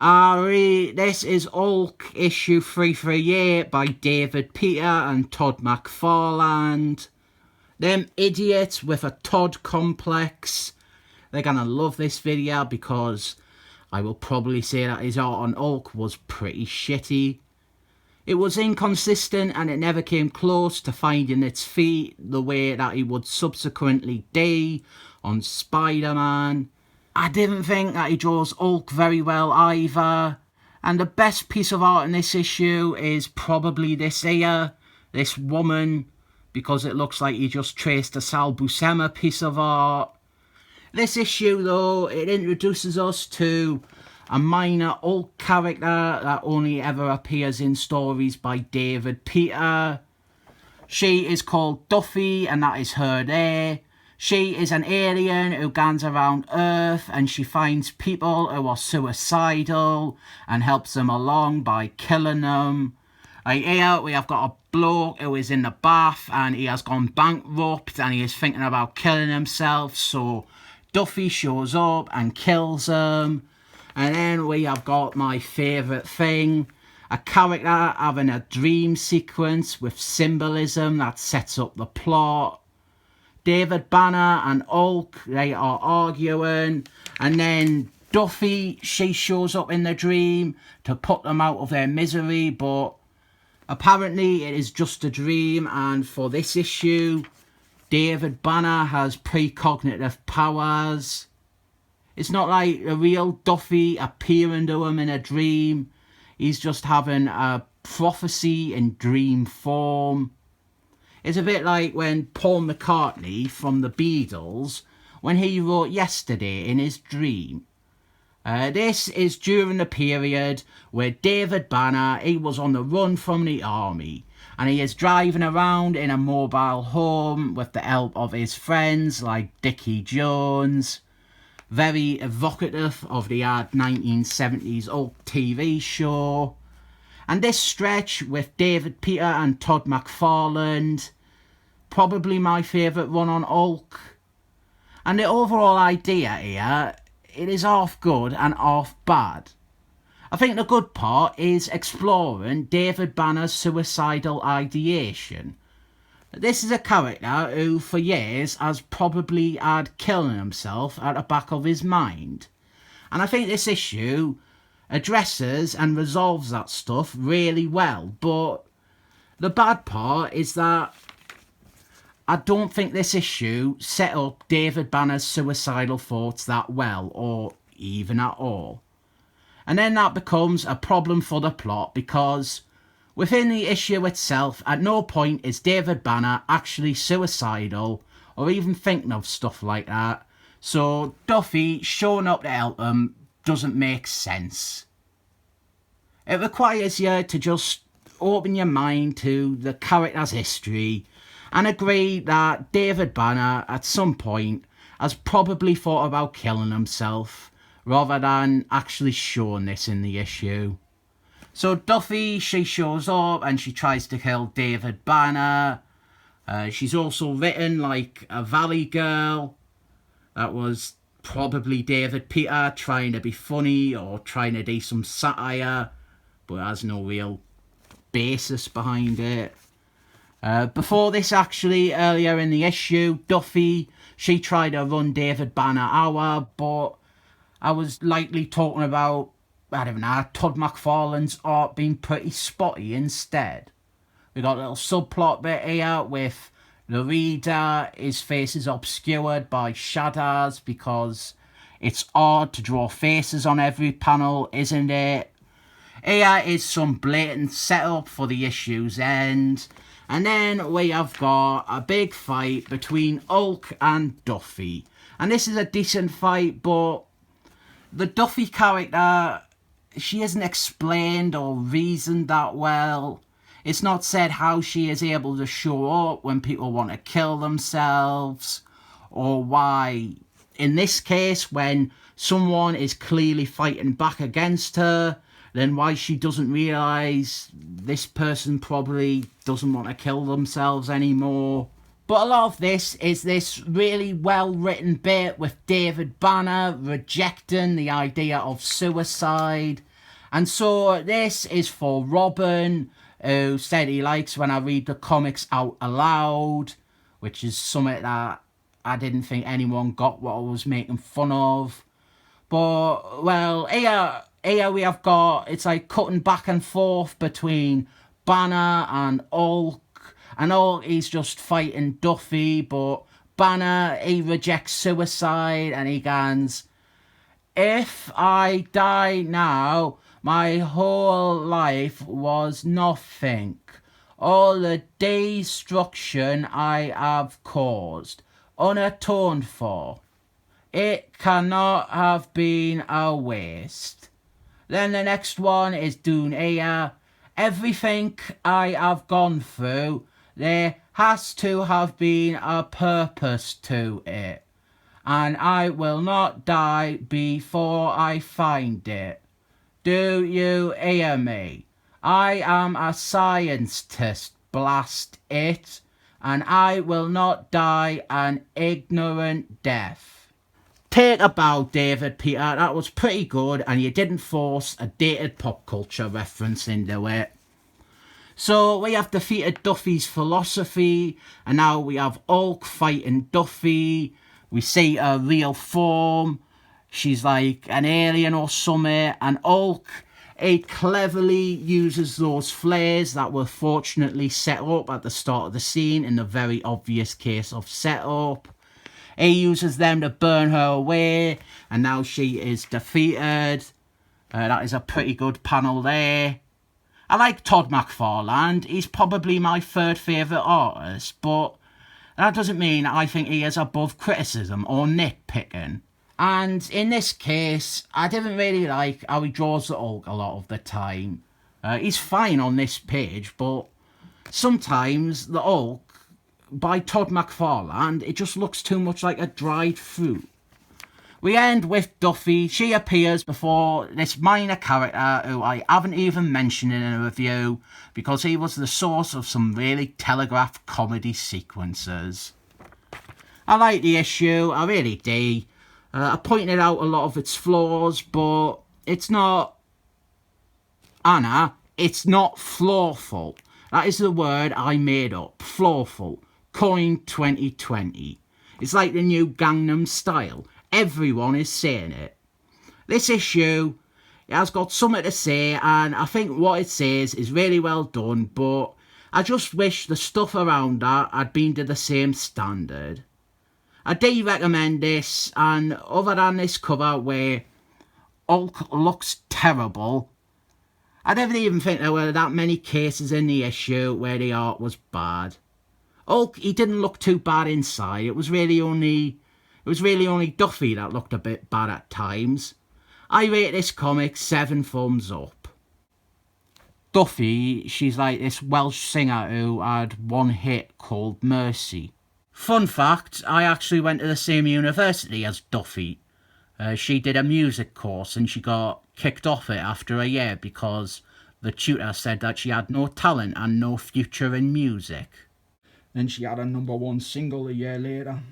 This is Hulk issue 338 by David Peter and Todd McFarlane. Them idiots with a Todd complex, they're gonna love this video because I will probably say that his art on Hulk was pretty shitty. It was inconsistent and it never came close to finding its feet the way that he would subsequently do on Spider-Man. I didn't think that he draws Hulk very well either. And the best piece of art in this issue is probably this here, this woman, because it looks like he just traced a Sal Buscema piece of art. This issue though, it introduces us to a minor Hulk character that only ever appears in stories by David Peter. She is called Duffy and that is her there. She is an alien who gangs around Earth and she finds people who are suicidal and helps them along by killing them. Right here we have got a bloke who is in the bath and he has gone bankrupt and he is thinking about killing himself, so Duffy shows up and kills him. And then we have got my favourite thing, a character having a dream sequence with symbolism that sets up the plot. David Banner and Hulk, they are arguing, and then Duffy, she shows up in the dream to put them out of their misery, but apparently it is just a dream, and for this issue, David Banner has precognitive powers. It's not like a real Duffy appearing to him in a dream. He's just having a prophecy in dream form. It's a bit like when Paul McCartney from the Beatles, when he wrote Yesterday in his dream. This is during the period where David Banner, he was on the run from the army and he is driving around in a mobile home with the help of his friends like Dickie Jones. Very evocative of the 1970s Hulk TV show. And this stretch with David Peter and Todd McFarlane, probably my favourite run on Hulk. And the overall idea here, it is half good and half bad. I think the good part is exploring David Banner's suicidal ideation. This is a character who for years has probably had killing himself at the back of his mind. And I think this issue addresses and resolves that stuff really well, but the bad part is that I don't think this issue set up David Banner's suicidal thoughts that well, or even at all. And then that becomes a problem for the plot because within the issue itself, at no point is David Banner actually suicidal or even thinking of stuff like that, so Duffy showing up to help him doesn't make sense. It requires you to just open your mind to the character's history and agree that David Banner at some point has probably thought about killing himself rather than actually showing this in the issue. So Duffy, she shows up and she tries to kill David Banner. She's also written like a Valley Girl. That was probably David Peter trying to be funny or trying to do some satire, but has no real basis behind it. Before this, actually, earlier in the issue, Duffy, she tried to run David Banner hour, but I was likely talking about, I don't know, Todd McFarlane's art being pretty spotty instead. We got a little subplot bit here with the reader, his face is obscured by shadows because it's hard to draw faces on every panel, isn't it? Here is some blatant setup for the issue's end. And then we have got a big fight between Hulk and Duffy. And this is a decent fight, but the Duffy character, she isn't explained or reasoned that well. It's not said how she is able to show up when people want to kill themselves, or why, in this case, when someone is clearly fighting back against her, then why she doesn't realise this person probably doesn't want to kill themselves anymore. But a lot of this is this really well written bit with David Banner rejecting the idea of suicide And so this is for Robin, who said he likes when I read the comics out aloud, which is something that I didn't think anyone got what I was making fun of. But, well, here we have got, it's like cutting back and forth between Banner and Hulk. And Hulk, he's just fighting Duffy, but Banner, he rejects suicide and he goes, "If I die now, my whole life was nothing. All the destruction I have caused, unatoned for. It cannot have been a waste." Then the next one is Dune here. "Everything I have gone through, there has to have been a purpose to it. And I will not die before I find it. Do you hear me? I am a scientist, blast it, and I will not die an ignorant death." Take a bow, David Peter. That was pretty good, and you didn't force a dated pop culture reference into it. So we have defeated Duffy's philosophy, and now we have Hulk fighting Duffy. We see her real form. She's like an alien or something, and Hulk, he cleverly uses those flares that were fortunately set up at the start of the scene in the very obvious case of setup. He uses them to burn her away, and now she is defeated. That is a pretty good panel there. I like Todd McFarlane. He's probably my third favourite artist, but that doesn't mean I think he is above criticism or nitpicking. And in this case, I didn't really like how he draws the Hulk a lot of the time. He's fine on this page, but sometimes the Hulk by Todd McFarlane, it just looks too much like a dried fruit. We end with Duffy. She appears before this minor character who I haven't even mentioned in a review because he was the source of some really telegraphed comedy sequences. I like the issue, I really do. I pointed out a lot of its flaws, but it's not... Anna, it's not flawful. That is the word I made up. Flawful. Coined 2020. It's like the new Gangnam Style. Everyone is saying it. This issue, it has got something to say, and I think what it says is really well done, but I just wish the stuff around that had been to the same standard. I do recommend this, and other than this cover where Hulk looks terrible, I didn't even think there were that many cases in the issue where the art was bad. Hulk, he didn't look too bad inside. It was really only Duffy that looked a bit bad at times. I rate this comic 7 thumbs up. Duffy, she's like this Welsh singer who had one hit called Mercy. Fun fact, I actually went to the same university as Duffy. She did a music course and she got kicked off it after a year because the tutor said that she had no talent and no future in music. Then she had a #1 single a year later.